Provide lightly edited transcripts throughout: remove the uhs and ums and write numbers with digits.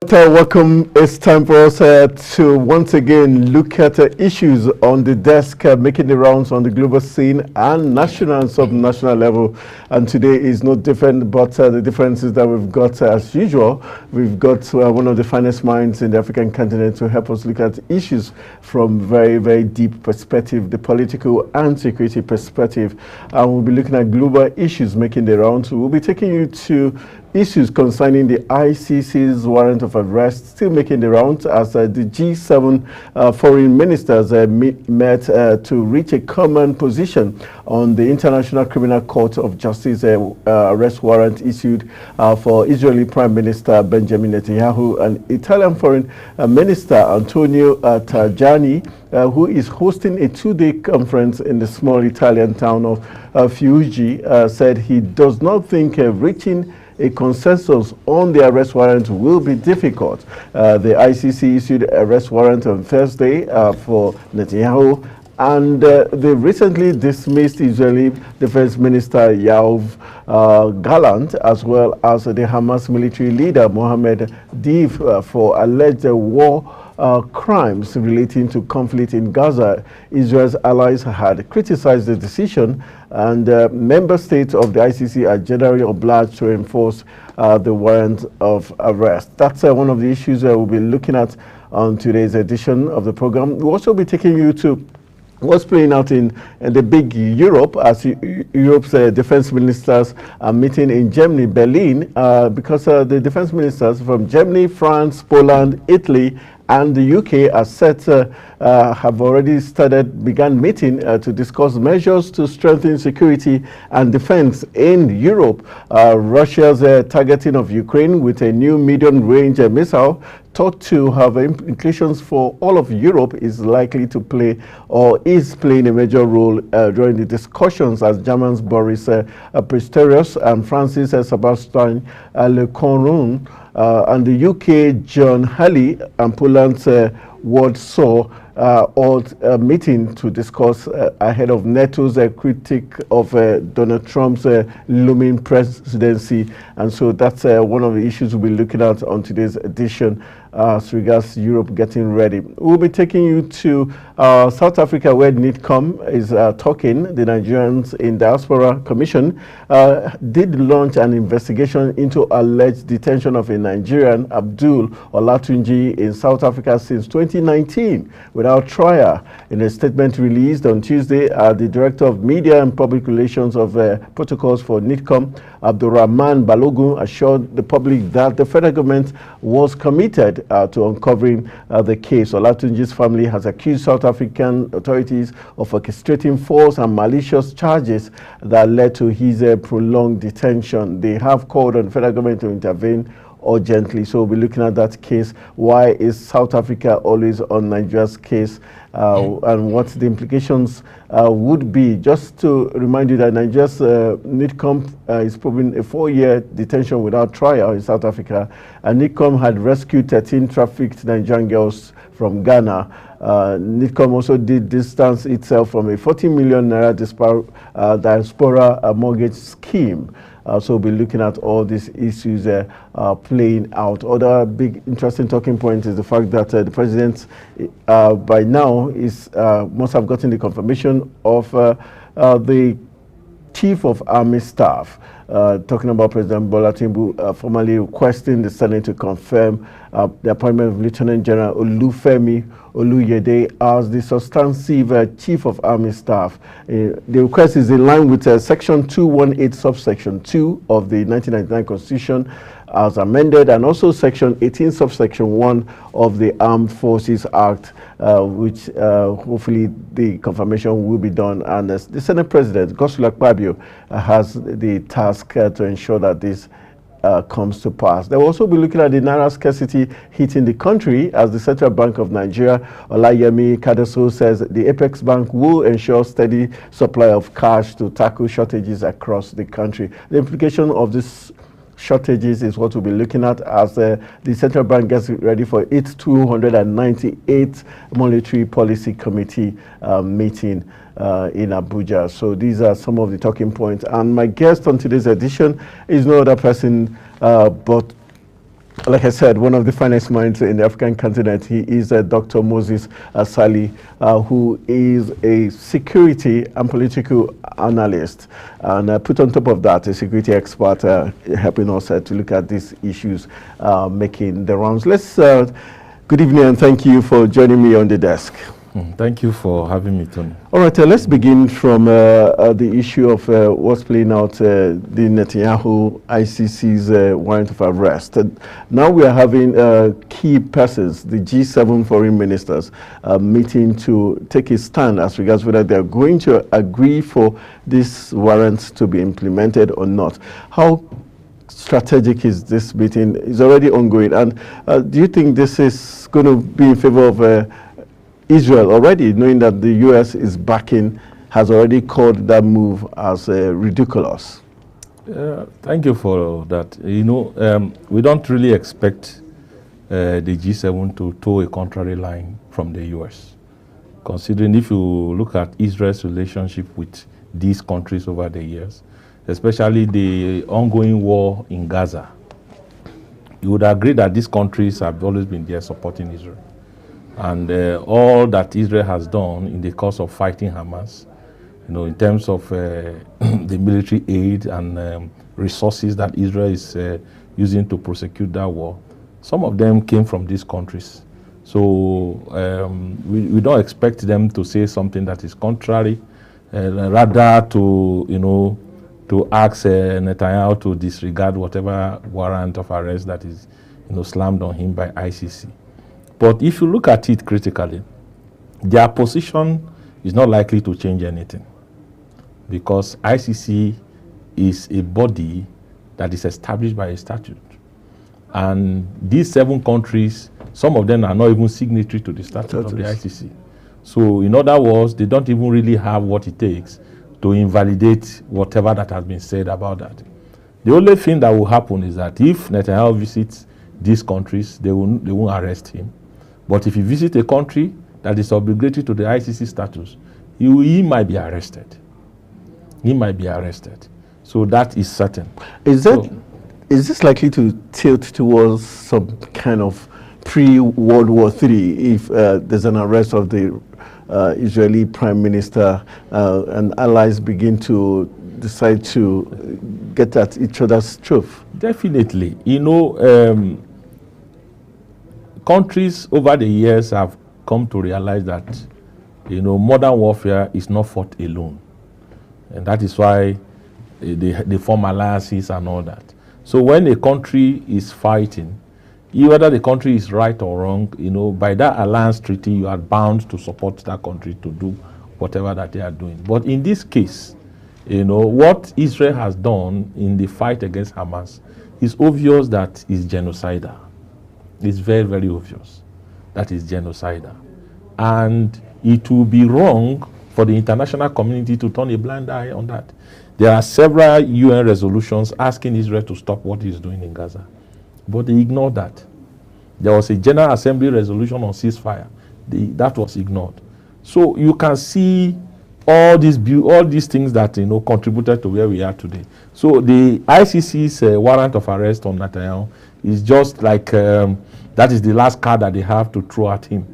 Welcome. It's time for us to once again look at issues on the desk, making the rounds on the global scene and national and sub-national level. And today is no different, but the difference is that we've got, as usual, we've got one of the finest minds in the African continent to help us look at issues from very, very deep perspective, the political and security perspective. And we'll be looking at global issues making the rounds. We'll be taking you to issues concerning the ICC's warrant of arrest still making the rounds as the G7 foreign ministers met to reach a common position on the International Criminal Court of Justice arrest warrant issued for Israeli Prime Minister Benjamin Netanyahu and Italian Foreign Minister Antonio Tajani, who is hosting a two-day conference in the small Italian town of Fiuggi, said he does not think reaching a consensus on the arrest warrant will be difficult. The ICC issued an arrest warrant on Thursday for Netanyahu, and they recently dismissed Israeli Defense Minister Yoav Gallant, as well as the Hamas military leader Mohammed Deif for alleged war crimes relating to conflict in Gaza. Israel's allies had criticized the decision, and member states of the ICC are generally obliged to enforce the warrant of arrest. That's one of the issues we'll be looking at on today's edition of the program. We'll also be taking you to what's playing out in the big Europe, as Europe's defense ministers are meeting in Germany, Berlin, because the defense ministers from Germany, France, Poland, Italy, and the UK are set have already began meeting to discuss measures to strengthen security and defense in Europe. Russia's targeting of Ukraine with a new medium-range missile thought to have implications for all of Europe is likely to play or is playing a major role during the discussions as Germans Boris Pistorius and Francis Sebastian Lecornu and the UK John Halley and Poland's Warsaw all meeting to discuss ahead of NATO's critique of Donald Trump's looming presidency. And so that's one of the issues we'll be looking at on today's edition as regards Europe getting ready. We'll be taking you to South Africa, where NIDCOM is talking. The Nigerians in Diaspora Commission did launch an investigation into alleged detention of a Nigerian, Abdul Olatunji, in South Africa since 2019 without trial. In a statement released on Tuesday, the Director of Media and Public Relations of Protocols for NIDCOM, Abdurrahman Balogun, assured the public that the federal government was committed to uncovering the case. Olatunji's family has accused South African authorities of orchestrating false and malicious charges that led to his prolonged detention. They have called on the federal government to intervene urgently. So we'll be looking at that case. Why is South Africa always on Nigeria's case, and what the implications would be? Just to remind you that Nigeria's NIDCOM is proving a 4-year detention without trial in South Africa, and NIDCOM had rescued 13 trafficked Nigerian girls from Ghana. NIDCOM also did distance itself from a 40 million naira diaspora mortgage scheme. So we'll be looking at all these issues playing out. Other big interesting talking point is the fact that the president by now must have gotten the confirmation of the Chief of Army Staff, talking about President Bola Tinubu formally requesting the Senate to confirm the appointment of Lieutenant General Olufemi Oluyede as the substantive Chief of Army Staff. The request is in line with Section 218, subsection 2 of the 1999 Constitution as amended, and also Section 18, subsection 1 of the Armed Forces Act, which hopefully the confirmation will be done. And the Senate President, Godswill Akpabio, has the task to ensure that this comes to pass. They will also be looking at the naira scarcity hitting the country, as the Central Bank of Nigeria, Olayemi Kadeso, says the Apex Bank will ensure steady supply of cash to tackle shortages across the country. The implication of this shortages is what we'll be looking at as the Central Bank gets ready for its 298th Monetary Policy Committee meeting in Abuja. So these are some of the talking points. And my guest on today's edition is no other person but Like I said, one of the finest minds in the African continent. He is Dr. Moses Asali, who is a security and political analyst. And put on top of that, a security expert helping us to look at these issues making the rounds. Good evening and thank you for joining me on the desk. Thank you for having me, Tony. All right, let's begin from the issue of what's playing out, the Netanyahu ICC's warrant of arrest. Now we are having key persons, the G7 foreign ministers, meeting to take a stand as regards whether they are going to agree for this warrant to be implemented or not. How strategic is this meeting? It's already ongoing. And do you think this is going to be in favor of Israel already, knowing that the U.S. is backing, has already called that move as ridiculous? Thank you for that. You know, we don't really expect the G7 to toe a contrary line from the U.S., considering if you look at Israel's relationship with these countries over the years, especially the ongoing war in Gaza, you would agree that these countries have always been there supporting Israel. And all that Israel has done in the course of fighting Hamas, you know, in terms of the military aid and resources that Israel is using to prosecute that war, some of them came from these countries. So we don't expect them to say something that is contrary, rather to, you know, to ask Netanyahu to disregard whatever warrant of arrest that is, you know, slammed on him by ICC. But if you look at it critically, their position is not likely to change anything, because ICC is a body that is established by a statute. And these 7 countries, some of them are not even signatory to the statute of the ICC. So in other words, they don't even really have what it takes to invalidate whatever that has been said about that. The only thing that will happen is that if Netanyahu visits these countries, they won't arrest him. But if you visit a country that is obligatory to the ICC status, he might be arrested. He might be arrested. So that is certain. Is this likely to tilt towards some kind of pre-World War III if there's an arrest of the Israeli Prime Minister and allies begin to decide to get at each other's throat? Definitely. You know, countries over the years have come to realize that, you know, modern warfare is not fought alone. And that is why they form alliances and all that. So when a country is fighting, whether the country is right or wrong, you know, by that alliance treaty, you are bound to support that country to do whatever that they are doing. But in this case, you know, what Israel has done in the fight against Hamas is obvious that is genocidal. It's very, very obvious that is genocidal. And it will be wrong for the international community to turn a blind eye on that. There are several UN resolutions asking Israel to stop what he's doing in Gaza. But they ignored that. There was a General Assembly resolution on ceasefire. That was ignored. So you can see all these things that, you know, contributed to where we are today. So the ICC's warrant of arrest on Netanyahu is just like that is the last card that they have to throw at him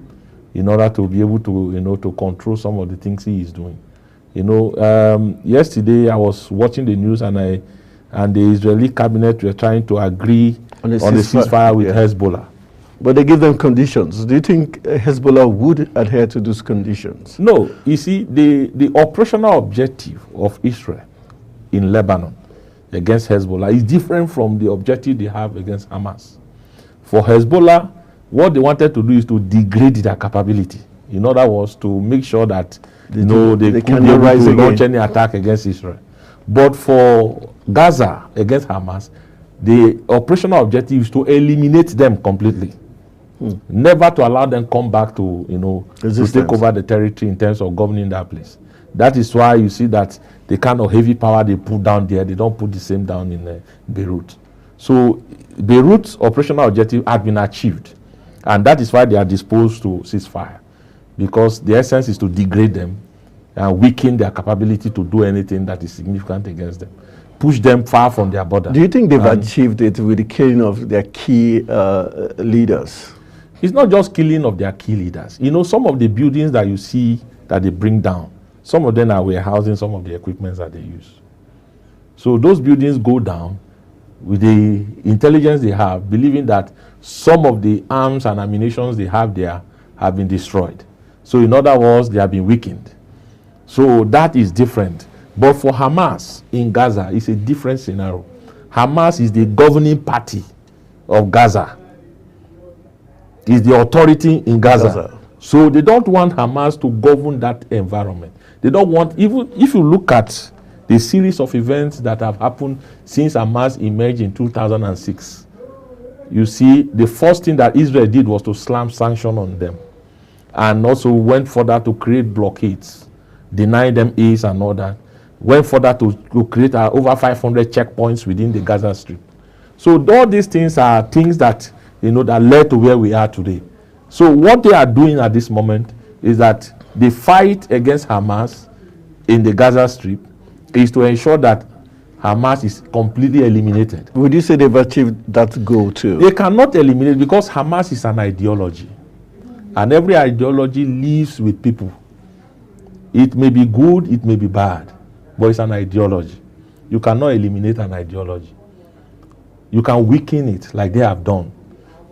in order to be able to, you know, to control some of the things he is doing. You know, yesterday I was watching the news and the Israeli cabinet were trying to agree on the ceasefire with Hezbollah. But they give them conditions. Do you think Hezbollah would adhere to those conditions? No. You see, the operational objective of Israel in Lebanon against Hezbollah is different from the objective they have against Hamas. For Hezbollah, what they wanted to do is to degrade their capability. In other words, to make sure that they couldn't launch any attack against Israel. But for Gaza against Hamas, the operational objective is to eliminate them completely. Never to allow them come back to, you know, to take over the territory in terms of governing that place. That is why you see that the kind of heavy power they put down there, they don't put the same down in Beirut. So Beirut's operational objective had been achieved. And that is why they are disposed to ceasefire. Because the essence is to degrade them and weaken their capability to do anything that is significant against them. push them far from their border. Do you think they've achieved it with the killing of their key leaders? It's not just killing of their key leaders. You know, some of the buildings that you see that they bring down, some of them are warehousing some of the equipment that they use. So those buildings go down with the intelligence they have, believing that some of the arms and ammunition they have there have been destroyed. So in other words, they have been weakened. So that is different. But for Hamas in Gaza, it's a different scenario. Hamas is the governing party of Gaza. Is the authority in Gaza. So they don't want Hamas to govern that environment. They don't want, even if you look at the series of events that have happened since Hamas emerged in 2006, you see the first thing that Israel did was to slam sanctions on them, and also went further to create blockades, deny them aid and all that. Went further to create over 500 checkpoints within the Gaza Strip. So all these things are things that, you know, that led to where we are today. So what they are doing at this moment is that the fight against Hamas in the Gaza Strip is to ensure that Hamas is completely eliminated. Would you say they've achieved that goal too? They cannot eliminate, because Hamas is an ideology. And every ideology lives with people. It may be good, it may be bad, but it's an ideology. You cannot eliminate an ideology. You can weaken it like they have done.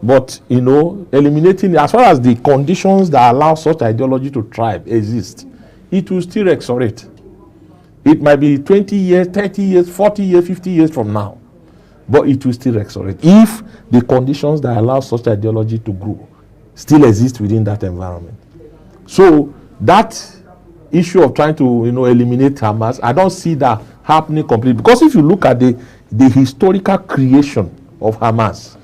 But, you know, eliminating, as far as the conditions that allow such ideology to thrive exist, it will still resurrect. It might be 20 years, 30 years, 40 years, 50 years from now, but it will still resurrect if the conditions that allow such ideology to grow still exist within that environment. So that issue of trying to, you know, eliminate Hamas, I don't see that happening completely. Because if you look at the historical creation of Hamas,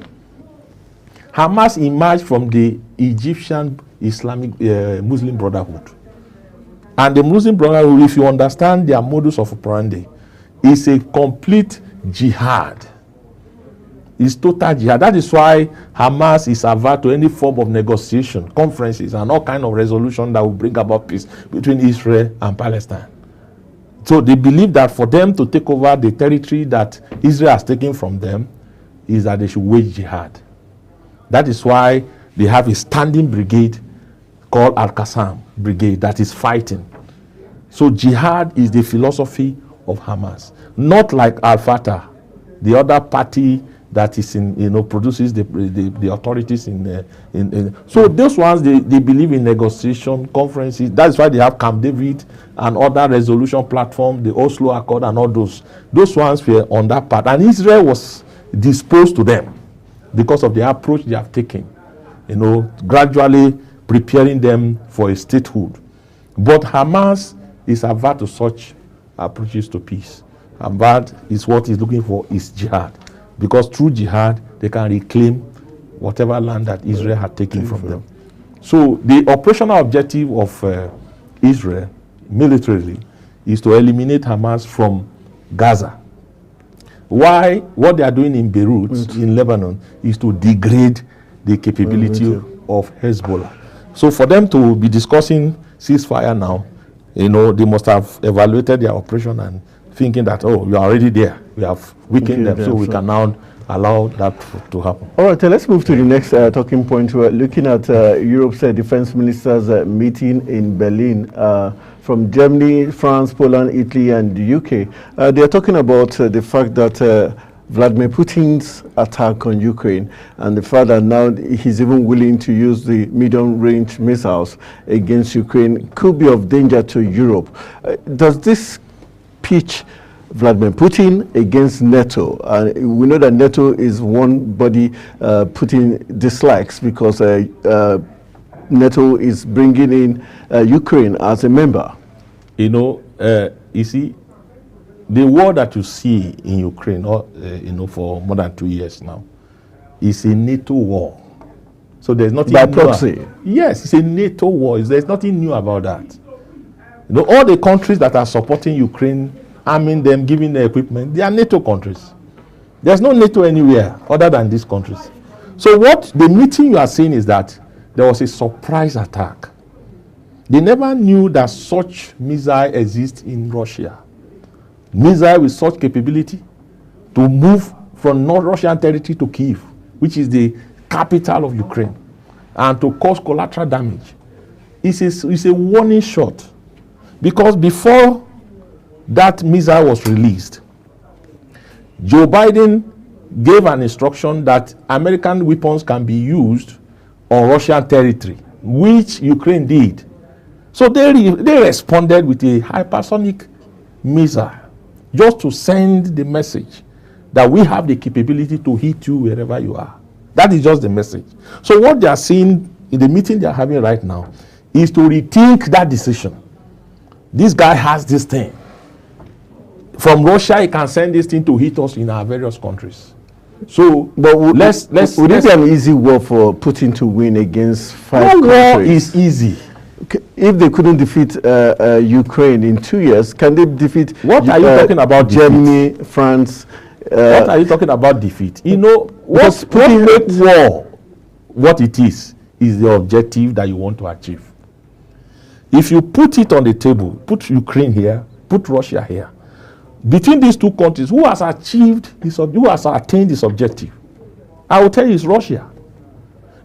Hamas emerged from the Egyptian Islamic Muslim Brotherhood. And the Muslim Brotherhood, if you understand their modus of operandi, is a complete jihad. It's total jihad. That is why Hamas is averse to any form of negotiation, conferences, and all kind of resolution that will bring about peace between Israel and Palestine. So they believe that for them to take over the territory that Israel has taken from them, is that they should wage jihad. That is why they have a standing brigade called Al-Qassam Brigade that is fighting. So jihad is the philosophy of Hamas, not like Al-Fatah, the other party that is in, you know, produces the authorities in so those ones, they believe in negotiation, conferences. That's why they have Camp David and other resolution platform, the Oslo Accord and all those. Those ones were on that part, and Israel was disposed to them because of the approach they have taken, you know, gradually preparing them for a statehood. But Hamas is averse to such approaches to peace. And that is what he's looking for, is jihad. Because through jihad, they can reclaim whatever land that Israel had taken from them. So the operational objective of Israel, militarily, is to eliminate Hamas from Gaza. Why? What they are doing in Beirut, in Lebanon, is to degrade the capability of Hezbollah. So for them to be discussing ceasefire now, you know, they must have evaluated their operation and thinking that, oh, we are already there. We have weakened them, so we can now allow that to happen. All right, let's move to the next talking point. We're looking at Europe's defense ministers meeting in Berlin. From Germany, France, Poland, Italy, and the UK. They are talking about the fact that Vladimir Putin's attack on Ukraine and the fact that now he's even willing to use the medium-range missiles against Ukraine could be of danger to Europe. Does this pitch Vladimir Putin against NATO? We know that NATO is one body Putin dislikes because NATO is bringing in Ukraine as a member. You know, you see, the war that you see in Ukraine, you know, for more than 2 years now, is a NATO war. So there's nothing by new. Proxy. Yes, it's a NATO war. There's nothing new about that. You know, all the countries that are supporting Ukraine, arming them, giving them equipment, they are NATO countries. There's no NATO anywhere other than these countries. So what the meeting you are saying is that there was a surprise attack. They never knew that such missile exists in Russia. missile with such capability to move from non-Russian territory to Kyiv, which is the capital of Ukraine, and to cause collateral damage. It's a warning shot, because before that missile was released, Joe Biden gave an instruction that American weapons can be used on Russian territory, which Ukraine did. So they responded with a hypersonic missile, just to send the message that we have the capability to hit you wherever you are. That is just the message. So what they are seeing in the meeting they are having right now is to rethink that decision. This guy has this thing. From Russia, he can send this thing to hit us in our various countries. So, but would it be an easy war for Putin to win against 5 countries? No war is easy. If they couldn't defeat Ukraine in 2 years, can they defeat? What are you talking about? Germany, defeat? France. What are you talking about defeat? You know, what make war what it is the objective that you want to achieve. If you put it on the table, put Ukraine here, put Russia here, between these two countries, who has attained this objective? I will tell you, it's Russia.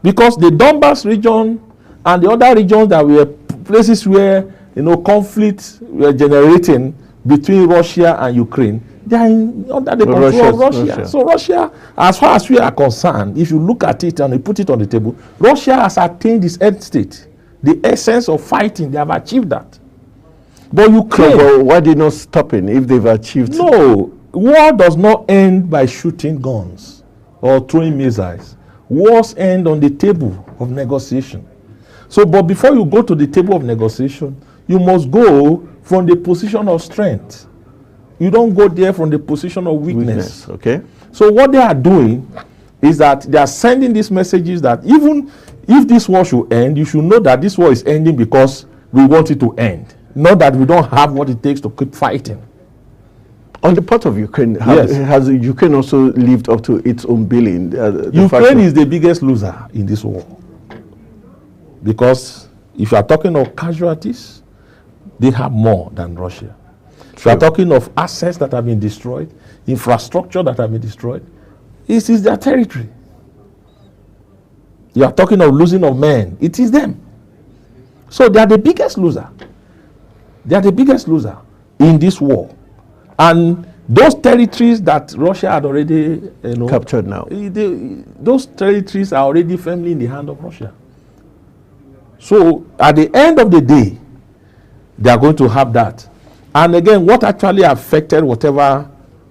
Because the Donbas region and the other regions that were places where conflicts were generating between Russia and Ukraine, they are under the control of Russia. So Russia, as far as we are concerned, if you look at it and you put it on the table, Russia has attained this end state. The essence of fighting, they have achieved that. But Ukraine... So, why they not stopping if they've achieved... No, war does not end by shooting guns or throwing missiles. Wars end on the table of negotiation. So, but before you go to the table of negotiation, you must go from the position of strength. You don't go there from the position of weakness. Okay. So what they are doing is that they are sending these messages that even if this war should end, you should know that this war is ending because we want it to end. Not that we don't have what it takes to keep fighting. On the part of Ukraine, has Ukraine also lived up to its own billing? Ukraine is the biggest loser in this war. Because if you are talking of casualties, they have more than Russia. If you are talking of assets that have been destroyed, infrastructure that have been destroyed, it is their territory. You are talking of losing of men, it is them. So they are the biggest loser. They are the biggest loser in this war. And those territories that Russia had already captured now, those territories are already firmly in the hand of Russia. So at the end of the day, they are going to have that. And again, what actually affected whatever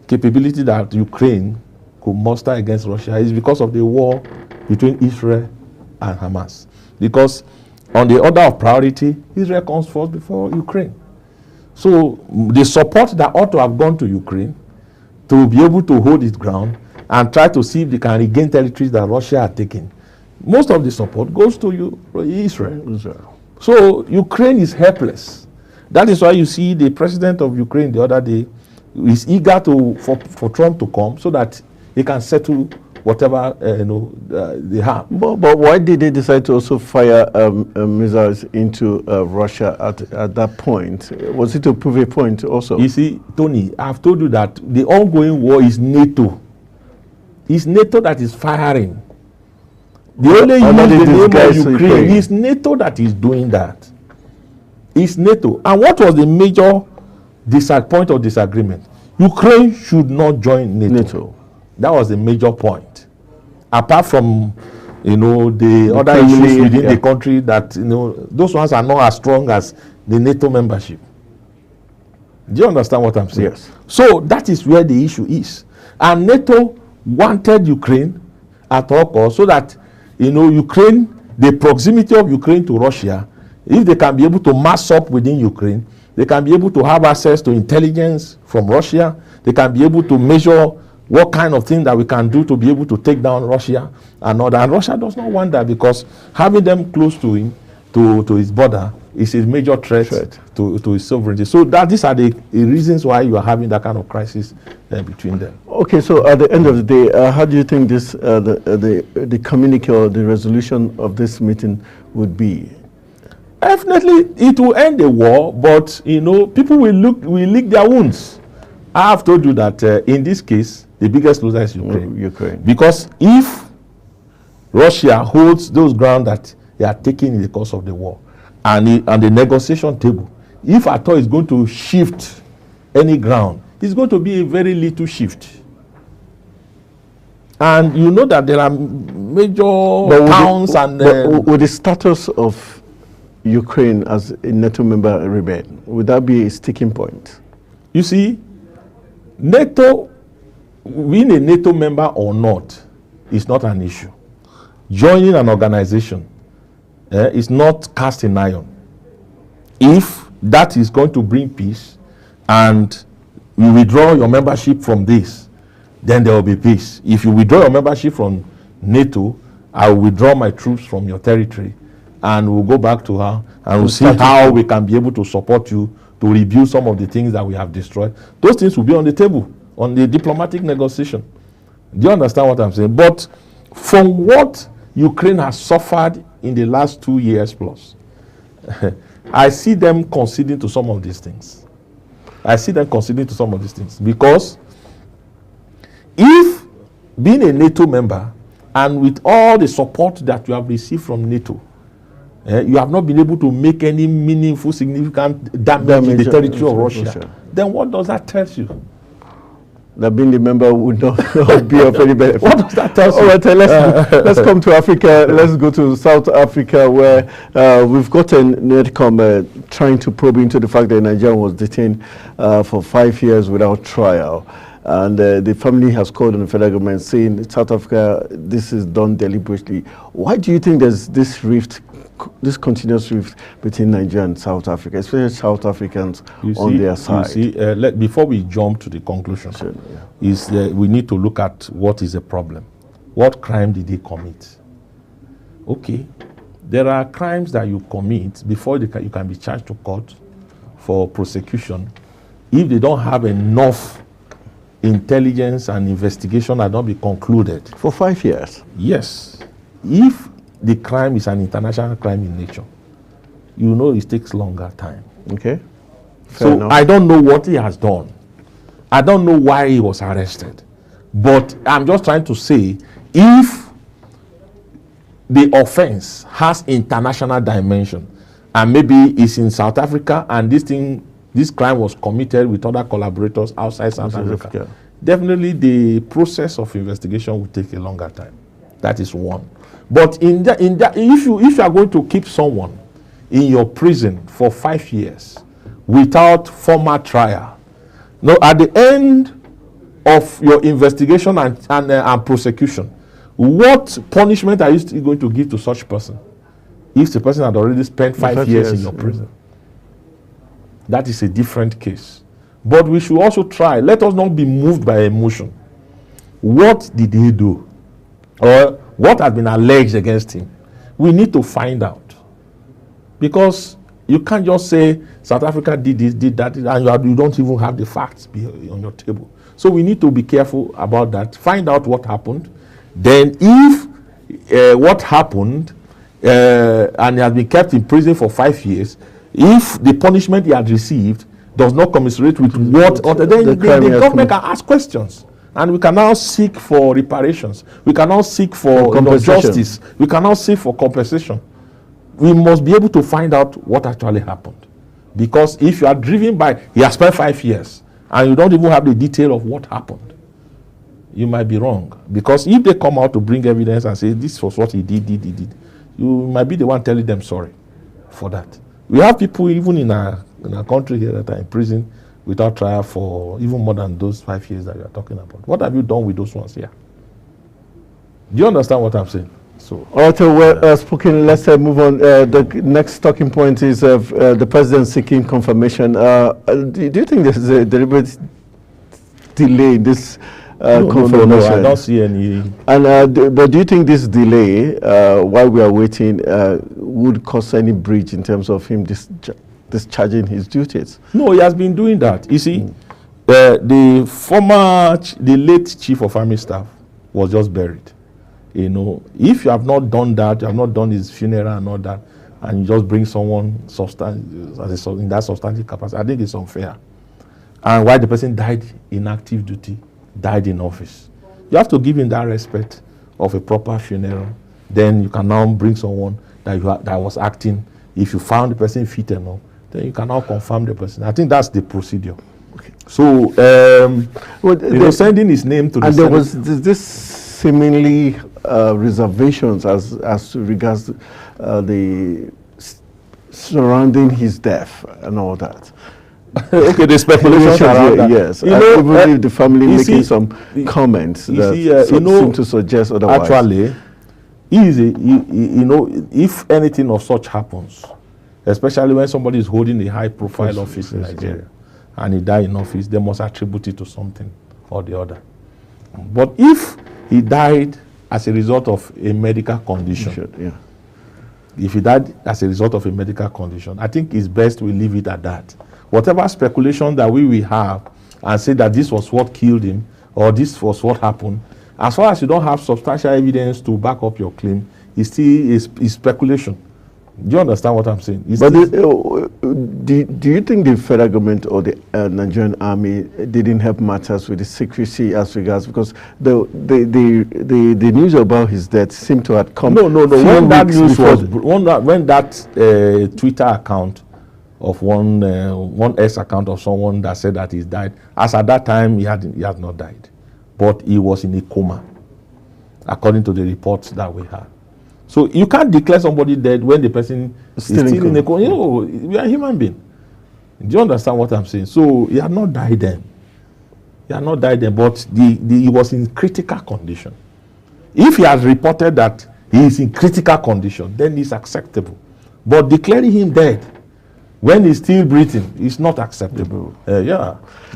capability that Ukraine could muster against Russia is because of the war between Israel and Hamas. Because on the order of priority, Israel comes first before Ukraine. So the support that ought to have gone to Ukraine to be able to hold its ground and try to see if they can regain territories that Russia had taken, most of the support goes to Israel. So Ukraine is helpless. That is why you see the president of Ukraine the other day is eager for Trump to come so that he can settle whatever they have. But why did they decide to also fire missiles into Russia at that point? Was it to prove a point also? You see, Tony, I've told you that the ongoing war is NATO. It's NATO that is firing. The only use the name of Ukraine is NATO that is doing that. It's NATO. And what was the major point of disagreement? Ukraine should not join NATO. That was the major point. Apart from, the other issues within the country that, those ones are not as strong as the NATO membership. Do you understand what I'm saying? Yes. So that is where the issue is. And NATO wanted Ukraine at all costs so that, Ukraine, the proximity of Ukraine to Russia, if they can be able to mass up within Ukraine, they can be able to have access to intelligence from Russia. They can be able to measure what kind of thing that we can do to be able to take down Russia and all that. And Russia does not want that because having them close to him, to his border, is a major threat to his sovereignty. So these are the reasons why you are having that kind of crisis between them. Okay, so at the end of the day, how do you think this the communique or the resolution of this meeting would be? Definitely, it will end the war, but people will lick their wounds. I have told you that in this case, the biggest loser is Ukraine. Ukraine. Because if Russia holds those ground that they are taking in the course of the war, and the negotiation table, if at all is going to shift any ground, it's going to be a very little shift. And you know that there are major towns with the status of Ukraine as a NATO member remain, would that be a sticking point? You see, NATO, being a NATO member or not, is not an issue. Joining an organization is not cast in iron. If that is going to bring peace and you withdraw your membership from this, then there will be peace. If you withdraw your membership from NATO, I will withdraw my troops from your territory and we'll go back to her and we'll see how we can be able to support you to rebuild some of the things that we have destroyed. Those things will be on the table, on the diplomatic negotiation. Do you understand what I'm saying? But from what Ukraine has suffered in the last 2 years plus, I see them conceding to some of these things. I see them conceding to some of these things because if being a NATO member and with all the support that you have received from NATO, you have not been able to make any meaningful, significant damage in the territory of Russia, then what does that tell you? That being the member would not be of any benefit. What does that tell you? All right, let's come to Africa. Let's go to South Africa, where we've gotten NEDCOM trying to probe into the fact that Nigeria was detained for 5 years without trial. And the family has called on the federal government saying, South Africa, this is done deliberately. Why do you think there's this rift, this continuous rift between Nigeria and South Africa, especially South Africans on their side? You see, before we jump to the conclusion, we need to look at what is the problem. What crime did they commit? Okay, there are crimes that you commit before you can be charged to court for prosecution if they don't have enough intelligence and investigation that not be concluded. For 5 years? Yes. If the crime is an international crime in nature, you know it takes longer time. Okay. Fair enough. I don't know what he has done. I don't know why he was arrested. But I'm just trying to say, if the offense has international dimension, and maybe it's in South Africa and this crime was committed with other collaborators outside South Africa, definitely the process of investigation will take a longer time. That is one. But if you are going to keep someone in your prison for 5 years without formal trial, no, at the end of your investigation and prosecution, what punishment are you going to give to such person if the person had already spent 5 years in your prison? That is a different case. But we should also try. Let us not be moved by emotion. What did he do? Or what has been alleged against him? We need to find out. Because you can't just say South Africa did this, did that, and you don't even have the facts on your table. So we need to be careful about that. Find out what happened. Then if what happened and he has been kept in prison for 5 years, if the punishment he had received does not commiserate with what, then the government can ask questions. And we can now seek for reparations. We can now seek for justice. We can now seek for compensation. We must be able to find out what actually happened. Because if you are driven by, he has spent 5 years, and you don't even have the detail of what happened, you might be wrong. Because if they come out to bring evidence and say, this was what he did, you might be the one telling them sorry for that. We have people even in our country here that are in prison without trial for even more than those 5 years that you are talking about. What have you done with those ones here? Do you understand what I'm saying? So, all right, well spoken. Let's move on. The next talking point is the president seeking confirmation. Do you think there's a deliberate delay in this confirmation? No, I don't see any. And but do you think this delay, while we are waiting, would cause any breach in terms of him discharging his duties? No, he has been doing that. You see, the late chief of army staff was just buried. You know, if you have not done that, you have not done his funeral and all that, and you just bring someone in that substantive capacity, I think it's unfair. and while the person died in active duty, died in office. You have to give him that respect of a proper funeral. Then you can now bring someone that was acting. If you found the person fit enough, then you can now confirm the person. I think that's the procedure. Okay. So, sending his name to the Senate. And there was this seemingly reservations as regards the surrounding his death and all that. Okay, the speculations around that. Yes, even if the family making some comments that seem to suggest otherwise. Actually, if anything of such happens, especially when somebody is holding a high-profile office in Nigeria, and he died in office, they must attribute it to something or the other. But if he died as a result of a medical condition, if he died as a result of a medical condition, I think it's best we leave it at that. Whatever speculation that we will have and say that this was what killed him or this was what happened, as far as you don't have substantial evidence to back up your claim, it's still is speculation. Do you understand what I'm saying? But do you think the federal government or the Nigerian army didn't help matters with the secrecy as regards, because the news about his death seemed to have come? No. When that news was when that Twitter account of one ex account of someone that said that he died, as at that time he had not died, but he was in a coma, according to the reports that we had. So you can't declare somebody dead when the person is still in a coma. We are human beings. Do you understand what I'm saying? So he had not died then. But he was in critical condition. If he has reported that he is in critical condition, then it's acceptable. But declaring him dead when he's still breathing is not acceptable.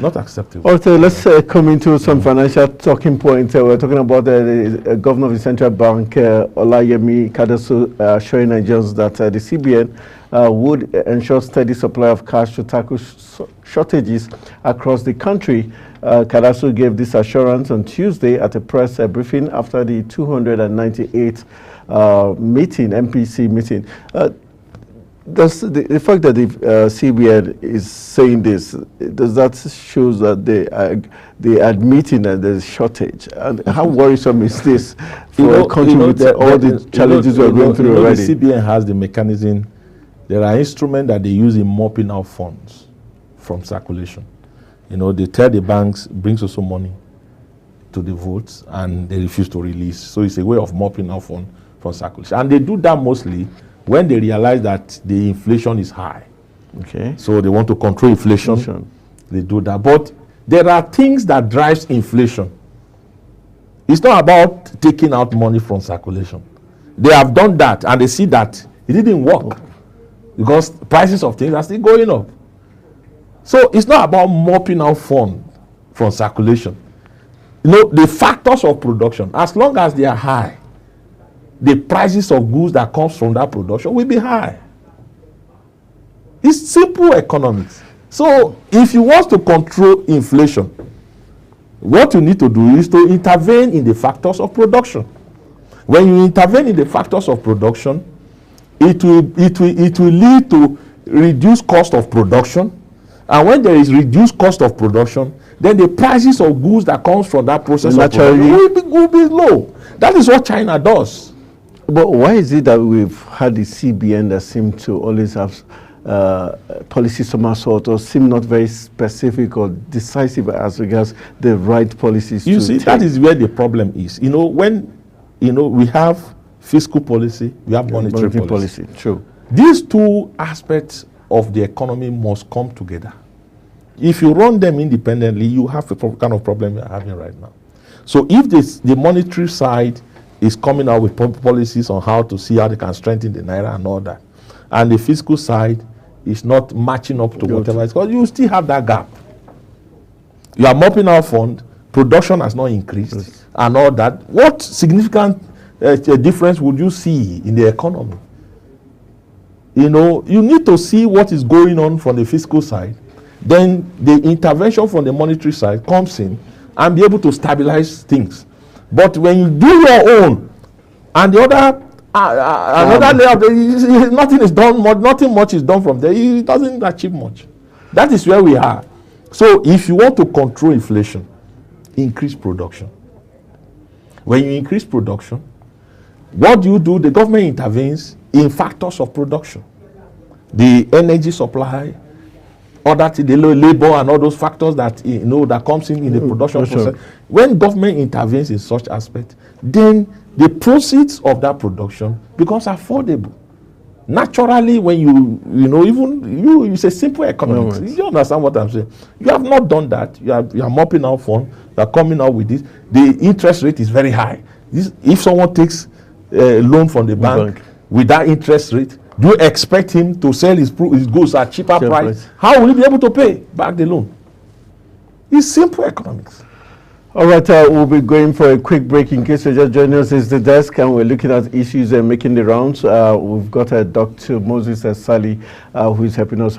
Not acceptable. Okay, let's come into some financial talking points. We're talking about the governor of the central bank, Olayemi Kadaso, assuring Nigerians that the CBN would ensure steady supply of cash to tackle shortages across the country. Kadaso gave this assurance on Tuesday at a press briefing after the 298 MPC meeting. Does the fact that the CBN is saying this, does that show that they admitting that there's shortage? And how worrisome is this for a country with all the challenges we're going through already? The CBN has the mechanism. There are instruments that they use in mopping out funds from circulation. They tell the banks, bring so money to the votes, and they refuse to release. So it's a way of mopping out funds from circulation. And they do that mostly when they realize that the inflation is high. Okay. So they want to control inflation. They do that. But there are things that drives inflation. It's not about taking out money from circulation. They have done that and they see that it didn't work because prices of things are still going up. So it's not about mopping out funds from circulation. The factors of production, as long as they are high, the prices of goods that comes from that production will be high. It's simple economics. So if you want to control inflation, what you need to do is to intervene in the factors of production. When you intervene in the factors of production, it will lead to reduced cost of production. And when there is reduced cost of production, then the prices of goods that comes from that process of production will be low. That is what China does. But why is it that we've had the CBN that seem to always have policy somersault or seem not very specific or decisive as regards the right policies? You see, that is where the problem is. When we have fiscal policy, we have monetary policy. True. These two aspects of the economy must come together. If you run them independently, you have the kind of problem you're having right now. So if the monetary side is coming out with policies on how to see how they can strengthen the naira and all that, and the fiscal side is not matching up to whatever it's called, you still have that gap. You are mopping out fund, production has not increased, and all that. What significant difference would you see in the economy? You need to see what is going on from the fiscal side. Then the intervention from the monetary side comes in and be able to stabilize things. But when you do your own, and the other another layer, nothing is done. Nothing much is done from there. It doesn't achieve much. That is where we are. So if you want to control inflation, increase production. When you increase production, what do? The government intervenes in factors of production. The energy supply, the labor and all those factors that that comes in the production process. When government intervenes in such aspect, then the proceeds of that production becomes affordable. Naturally, when it's a simple economics. You understand what I'm saying? You have not done that. You are mopping out funds. You are coming out with this. The interest rate is very high. If someone takes a loan from the bank with that interest rate, do you expect him to sell his goods at cheaper price? How will he be able to pay back the loan? It's simple economics. All right, we'll be going for a quick break. In case you're just joining us, it's the desk, and we're looking at issues and making the rounds. We've got Dr. Moses Sali, who is helping us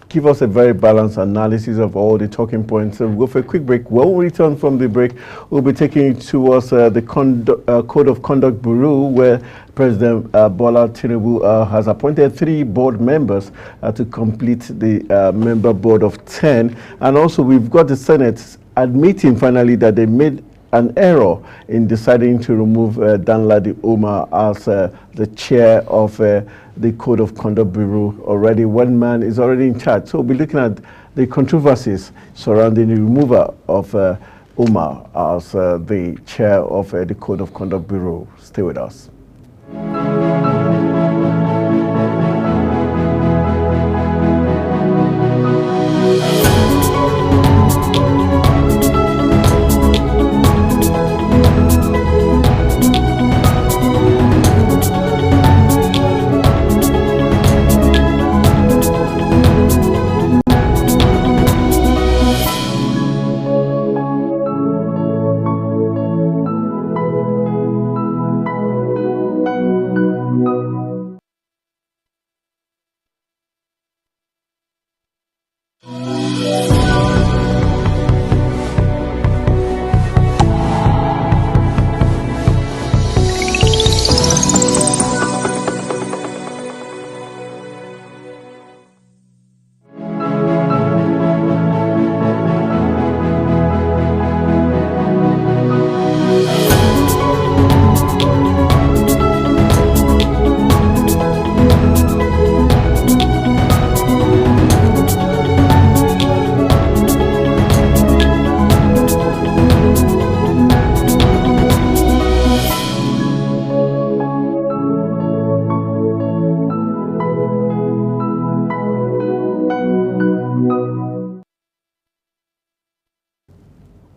give us a very balanced analysis of all the talking points. So we'll go for a quick break. When we return from the break, we'll be taking you towards the Code of Conduct Bureau, where President Bola Tinubu has appointed 3 board members to complete the member board of 10. And also, we've got the Senate admitting finally that they made an error in deciding to remove Danladi Umar as the chair of the Code of Conduct Bureau. Already one man is already in charge. So we'll be looking at the controversies surrounding the removal of Umar as the chair of the Code of Conduct Bureau. Stay with us.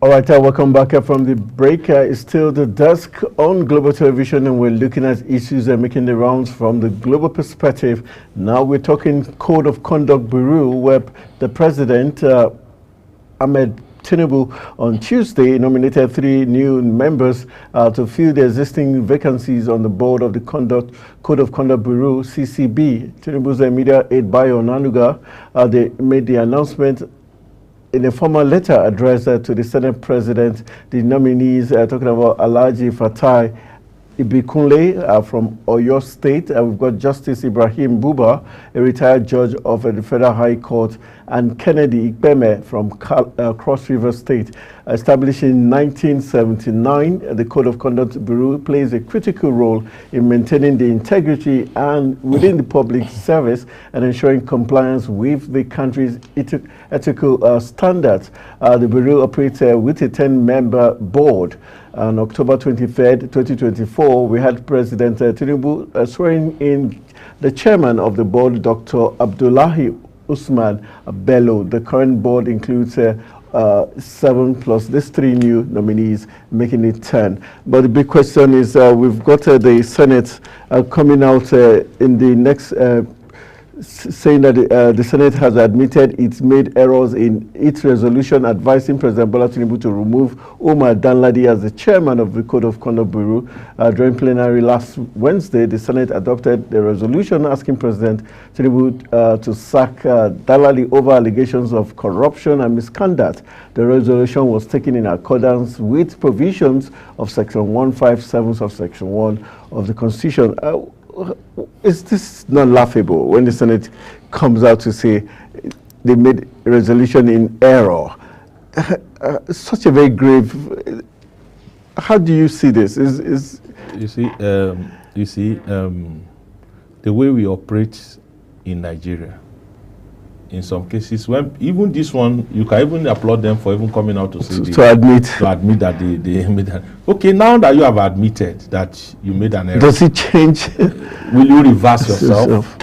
All right, welcome back from the break. It's still the desk on Global Television, and we're looking at issues and making the rounds from the global perspective. Now we're talking Code of Conduct Bureau, where the president, Ahmed Tinubu, on Tuesday nominated 3 new members to fill the existing vacancies on the board of the Code of Conduct Bureau, CCB. Tinubu's immediate aide, Bayo Onanuga, they made the announcement in a formal letter addressed to the Senate President. The nominees talking about Alhaji Fatai Ibikunle from Oyo State. We've got Justice Ibrahim Buba, a retired judge of the Federal High Court, and Kennedy Ikpeme from Cross River State. Established in 1979, the Code of Conduct Bureau plays a critical role in maintaining the integrity and within the public service and ensuring compliance with the country's ethical standards. The Bureau operates with a 10-member board. On October 23rd, 2024, we had President Tinubu swearing in the chairman of the board, Dr. Abdullahi Usman Bello. The current board includes 7 plus these 3 new nominees, making it 10. But the big question is, we've got the Senate coming out in the next saying that the Senate has admitted it's made errors in its resolution advising President Bola Tinubu to remove Umar Danladi as the chairman of the Code of Conduct Bureau. During plenary last Wednesday, the Senate adopted the resolution asking President Tinubu to sack Danladi over allegations of corruption and misconduct. The resolution was taken in accordance with provisions of Section 157 of Section 1 of the Constitution. Is this not laughable when the Senate comes out to say they made resolution in error. Such a very grave. How do you see this? You see, the way we operate in Nigeria, in some cases, when even this one, you can even applaud them for even coming out to say to admit that they made that. Okay, now that you have admitted that you made an error, does it change? Will you reverse yourself?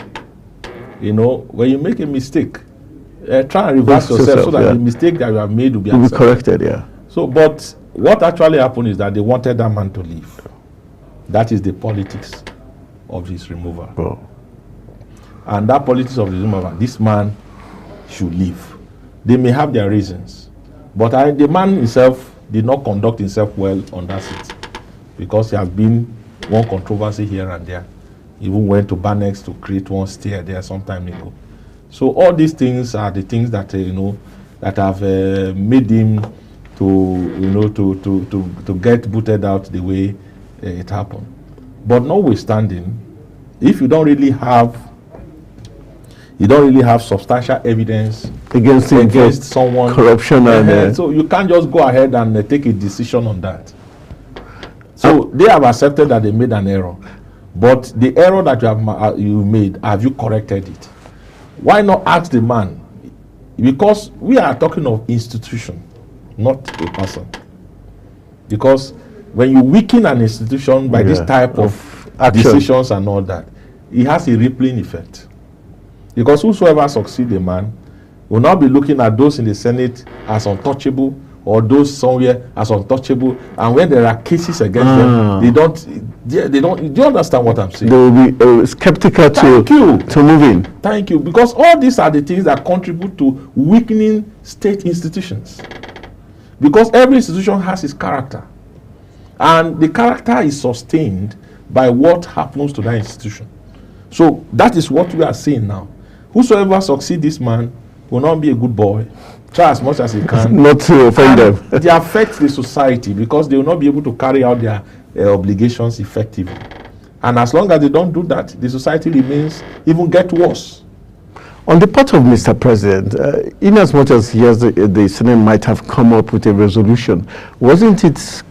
You know, when you make a mistake, try and reverse yourself so that the mistake that you have made will be corrected. Yeah. So, but what actually happened is that they wanted that man to leave. That is the politics of his removal. Oh. And that politics of his removal, this man should leave. They may have their reasons, but the man himself did not conduct himself well on that seat because there has been one controversy here and there. He even went to Banex to create one stair there some time ago. So all these things are the things that that have made him to get booted out the way it happened. But notwithstanding, if you don't really have substantial evidence against someone, corruption, and so you can't just go ahead and take a decision on that. So they have accepted that they made an error, but the error that you made, have you corrected it? Why not ask the man? Because we are talking of institution, not a person. Because when you weaken an institution by this type of decisions and all that, it has a rippling effect. Because whosoever succeeds a man will not be looking at those in the Senate as untouchable or those somewhere as untouchable, and when there are cases against them, they don't. Do you understand what I'm saying? They will be skeptical to move in. Thank you, because all these are the things that contribute to weakening state institutions. Because every institution has its character, and the character is sustained by what happens to that institution. So that is what we are seeing now. Whosoever succeeds this man will not be a good boy. Try as much as he can not to offend them. They affect the society because they will not be able to carry out their obligations effectively. And as long as they don't do that, the society remains even get worse. On the part of Mr. President, in as much as the Senate might have come up with a resolution, wasn't it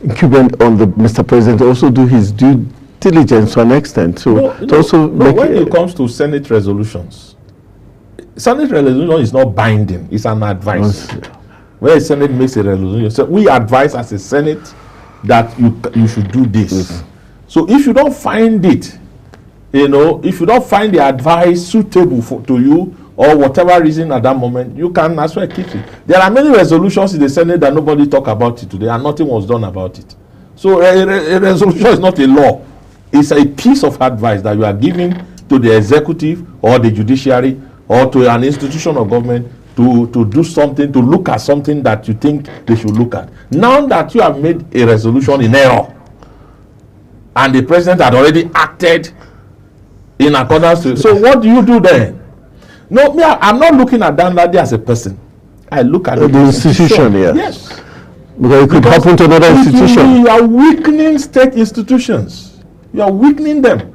incumbent on the Mr. President to also do his due diligence to an extent? So when it comes to Senate resolutions, Senate resolution is not binding, it's an advice. Where a Senate makes a resolution, so we advise as a Senate that you should do this. So if you don't find it, if you don't find the advice suitable to you, or whatever reason at that moment, you can as well keep it. There are many resolutions in the Senate that nobody talk about it today, and nothing was done about it. So a resolution is not a law. It's a piece of advice that you are giving to the executive or the judiciary or to an institution of government to do something, to look at something that you think they should look at. Now that you have made a resolution in error, and the president had already acted in accordance to it, so what do you do then? No, I'm not looking at Danladi as a person. I look at the institution. Yes. Because it could happen to another institution. You are weakening state institutions. You are weakening them.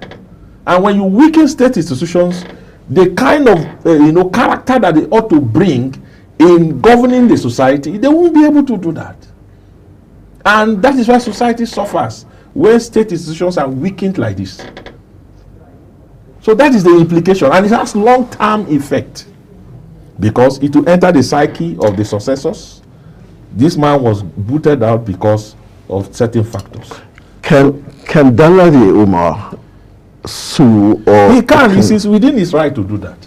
And when you weaken state institutions, the kind of character that they ought to bring in governing the society, they won't be able to do that. And that is why society suffers when state institutions are weakened like this. So that is the implication, and it has long-term effect because it will enter the psyche of the successors. This man was booted out because of certain factors. Can Danladi Umar sue or... He can. He's within his right to do that.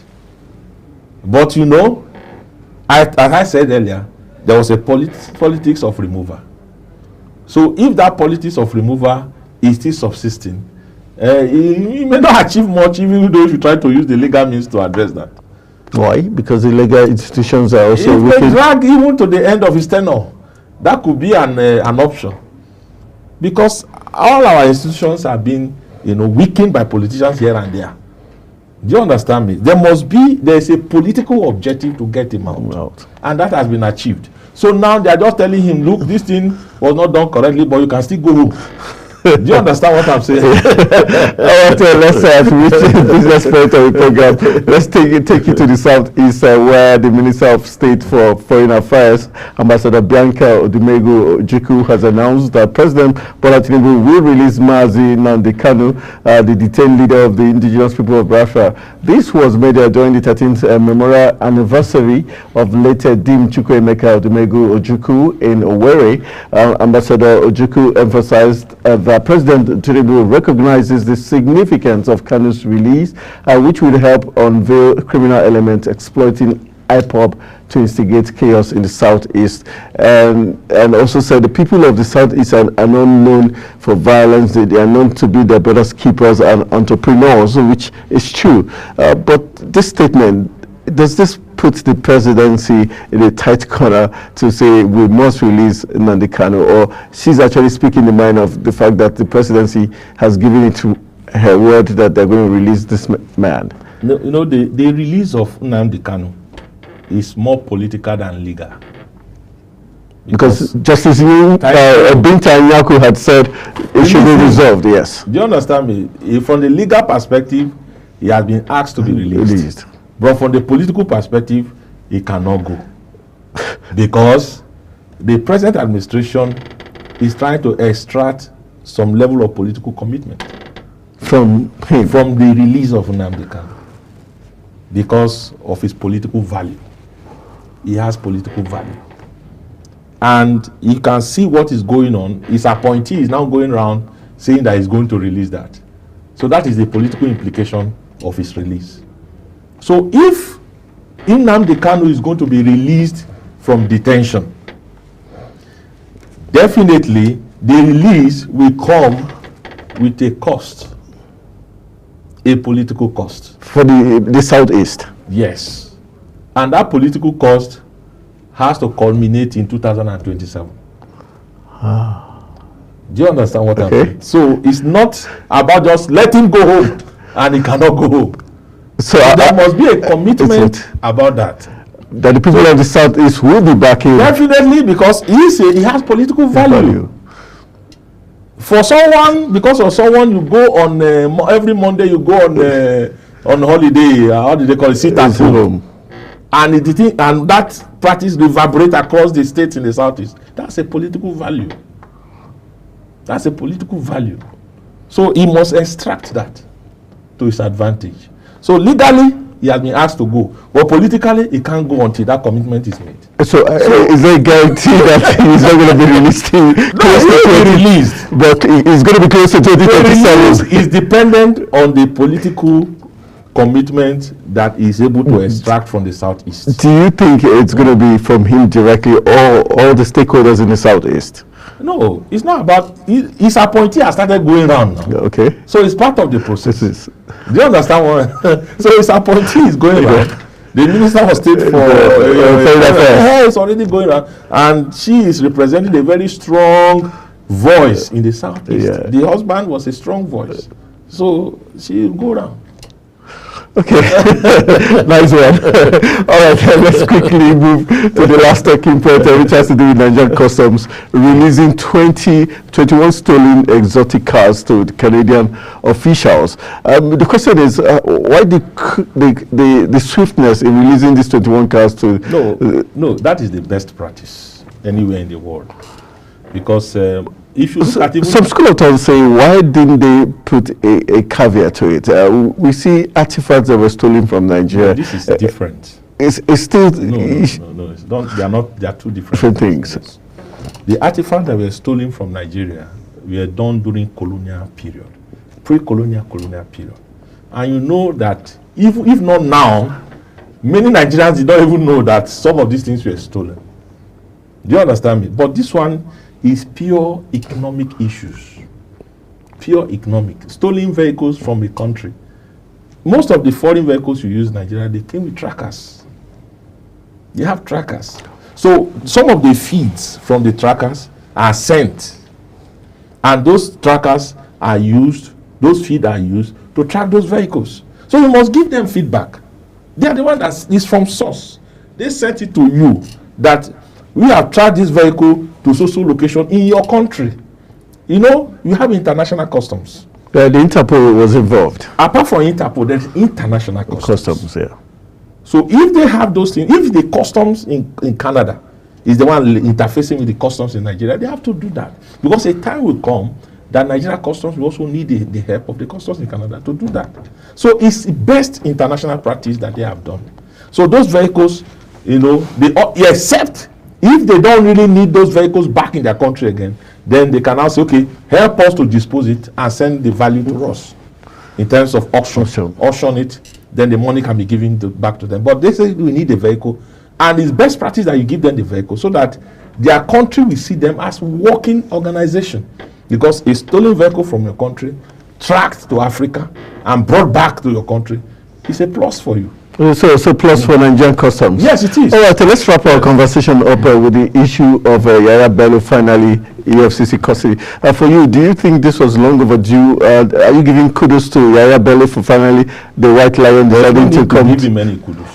But as I said earlier, there was a politics of removal. So if that politics of removal is still subsisting, he may not achieve much even though if you try to use the legal means to address that. Why? Because the legal institutions are also... If they drag even to the end of his tenure, that could be an option. Because all our institutions are being weakened by politicians here and there. Do you understand me? There is a political objective to get him out. And that has been achieved. So now they are just telling him, look, this thing was not done correctly, but you can still go home. Do you understand what I'm saying? Let's reach the business point of the program. Let's take you to the southeast, where the Minister of State for Foreign Affairs, Ambassador Bianca Odumegu Ojukwu, has announced that President Bola Tinubu will release Mazi Nnamdi Kanu, the detained leader of the indigenous people of Biafra. This was made during the 13th memorial anniversary of late Dim Chukwuemeka Odumegu Ojukwu in Owerri. Ambassador Ojukwu emphasized that President Tinubu recognizes the significance of Kanu's release, which will help unveil criminal elements exploiting IPOB to instigate chaos in the southeast, and also said the people of the southeast are not known for violence. They are known to be their brother's keepers and entrepreneurs, which is true. But this statement, does this put the presidency in a tight corner to say we must release Nnamdi Kanu, or she's actually speaking the mind of the fact that the presidency has given it to her word that they're going to release this man? No, you know, the release of Nnamdi Kanu is more political than legal. Because Justice Binta Nyako had said it should be resolved, yes. Do you understand me? From the legal perspective, he has been asked to be released. But from the political perspective, he cannot go. Because the present administration is trying to extract some level of political commitment from him, from the release of Nnamdi Kanu, because of his political value. He has political value. And you can see what is going on. His appointee is now going around saying that he's going to release that. So that is the political implication of his release. So if Nnamdi Kanu is going to be released from detention, definitely the release will come with a cost, a political cost. For the southeast? Yes. And that political cost has to culminate in 2027. Do you understand what I'm saying? So it's not about just let him go home and he cannot go home. So there must be a commitment about that. That the people of the southeast will be backing. Definitely, because he has political value. For someone, because of someone, you go on every Monday. You go on holiday. How do they call it? Sit at home. And that practice reverberate across the states in the southeast. That's a political value. That's a political value. So he must extract that to his advantage. So legally, he has been asked to go, but politically, he can't go until that commitment is made. So is there a guarantee that he's not going to be released? No, he will be released, but he's going to be close to 2027. Is dependent on the political commitment that is able to extract from the southeast. Do you think it's going to be from him directly, or all the stakeholders in the southeast? No, it's not about his appointee has started going around now. Okay. So it's part of the process. Do you understand what? So his appointee is going around. The Minister of State for is already going around, and she is representing a very strong voice in the southeast. Yeah. The husband was a strong voice, so she will go around. Okay, nice one. All right, let's quickly move to the last talking point, which has to do with Nigerian Customs releasing 21 stolen exotic cars to the Canadian officials. The question is, why the swiftness in releasing these 21 cars to... No, that is the best practice anywhere in the world. Because if you look at it... Some school of thought say, why didn't they put a caveat to it? We see artifacts that were stolen from Nigeria. No, this is different. It's still... No. They are two different things. Yes. The artifacts that were stolen from Nigeria were done during colonial period, pre-colonial, colonial period. And you know that if not now, many Nigerians did not even know that some of these things were stolen. Do you understand me? But this one is pure economic issues. Pure economic. Stolen vehicles from a country. Most of the foreign vehicles you use in Nigeria, they came with trackers. They have trackers. So some of the feeds from the trackers are sent. And those trackers are used, those feeds are used to track those vehicles. So you must give them feedback. They are the one that is from source. They sent it to you that we have tracked this vehicle to social location in your country. You know, you have international customs. The Interpol was involved. Apart from Interpol, there's international customs. Yeah. So if they have those things, if the customs in Canada is the one interfacing with the customs in Nigeria, they have to do that. Because a time will come that Nigeria customs will also need the help of the customs in Canada to do that. So it's the best international practice that they have done. So those vehicles, you know, except if they don't really need those vehicles back in their country again, then they can now say, okay, help us to dispose it and send the value to us in terms of auction it, then the money can be given back to them. But they say we need a vehicle, and it's best practice that you give them the vehicle so that their country will see them as working organization. Because a stolen vehicle from your country, tracked to Africa and brought back to your country, is a plus for you. So it's a plus for Nigerian customs. Yes, it is. All right, let's wrap our conversation up with the issue of Yahaya Bello finally EFCC custody. For you, do you think this was long overdue? Are you giving kudos to Yahaya Bello for finally the White Lion deciding to come? Give him many kudos.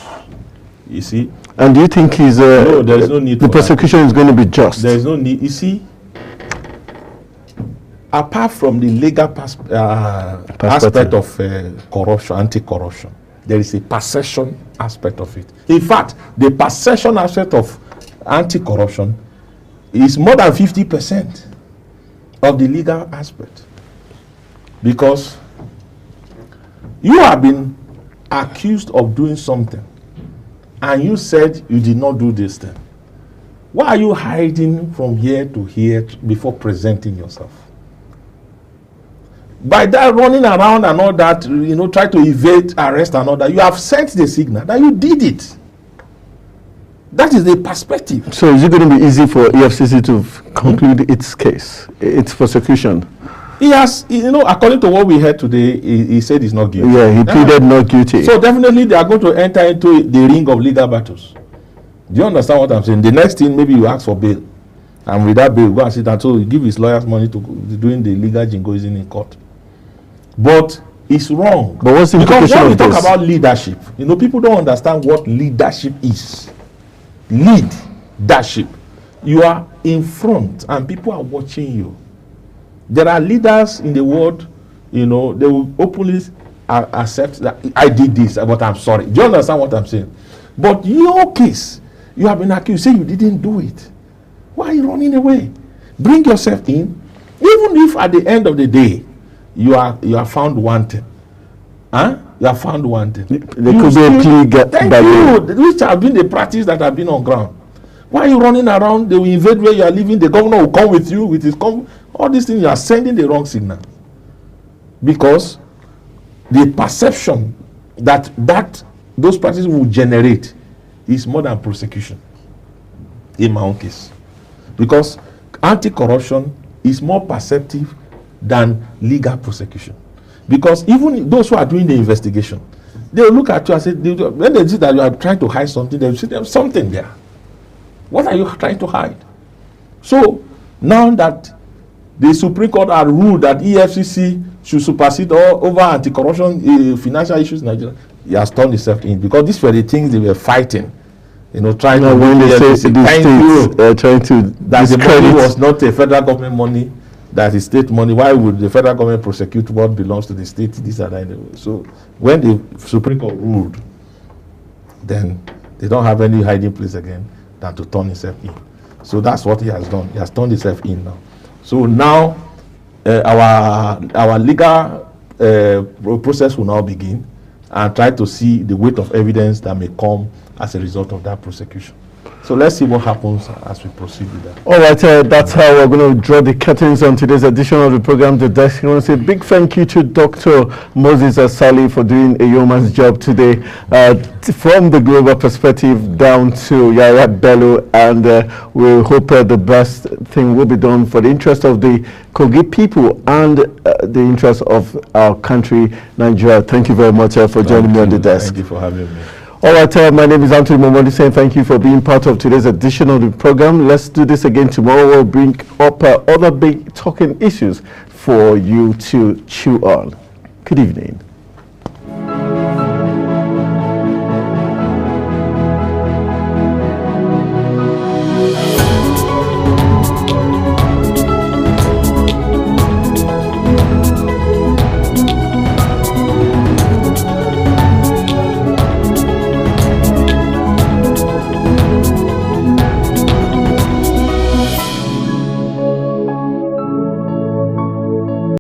You see. And do you think he's no, there is no need. The prosecution is going to be just? There is no need. You see. Apart from the legal aspect of corruption, anti-corruption, there is a perception aspect of it. In fact, the perception aspect of anti-corruption is more than 50% of the legal aspect. Because you have been accused of doing something and you said you did not do this thing. Why are you hiding from here to here before presenting yourself? By that running around and all that, you know, try to evade arrest and all that, you have sent the signal that you did it. That is the perspective. So is it going to be easy for EFCC to conclude its case, its prosecution? He has, you know, according to what we heard today, he said he's not guilty. Yeah, he pleaded not guilty. So definitely they are going to enter into the ring of legal battles. Do you understand what I'm saying? The next thing, maybe you ask for bail. And with that bail, go and sit down. So he give his lawyers money to doing the legal jingoism in court. But it's wrong. But what's the implication because when we of talk this? about leadership, you know, people don't understand what leadership is. Leadership. You are in front and people are watching you. There are leaders in the world, you know, they will openly accept that I did this, but I'm sorry. Do you understand what I'm saying? But in your case, you have been accused, say you didn't do it. Why are you running away? Bring yourself in. Even if at the end of the day, you are found wanting. Huh? You are found wanting. There could be a plea thank you, which have been the practice that have been on ground. Why are you running around? They will invade where you are living. The governor will come with you with his all these things. You are sending the wrong signal. Because the perception that those practices will generate is more than prosecution. In my own case. Because anti-corruption is more perceptive than legal prosecution. Because even those who are doing the investigation, they will look at you and say, when they see that you are trying to hide something, they will see there's something there. What are you trying to hide? So now that the Supreme Court had ruled that EFCC should supersede all over anti-corruption financial issues in Nigeria, he has turned himself in, because these were the things they were fighting. You know, trying to when they say the trying to that the money was not a federal government money, that is state money. Why would the federal government prosecute what belongs to the state? This and that. So when the Supreme Court ruled, then they don't have any hiding place again than to turn himself in. So that's what he has done. He has turned himself in now. So now our legal process will now begin and try to see the weight of evidence that may come as a result of that prosecution. So let's see what happens as we proceed with that. All right, that's how we're going to draw the curtains on today's edition of the program, The Desk. I want to say a big thank you to Dr. Moses Asali for doing a yeoman's job today, from the global perspective down to Yahaya Bello, and we hope the best thing will be done for the interest of the Kogi people and the interest of our country, Nigeria. Thank you very much for joining me on The Desk. Thank you for having me. All right, my name is Anthony Momodi, saying thank you for being part of today's edition of the program. Let's do this again tomorrow. We'll bring up other big talking issues for you to chew on. Good evening.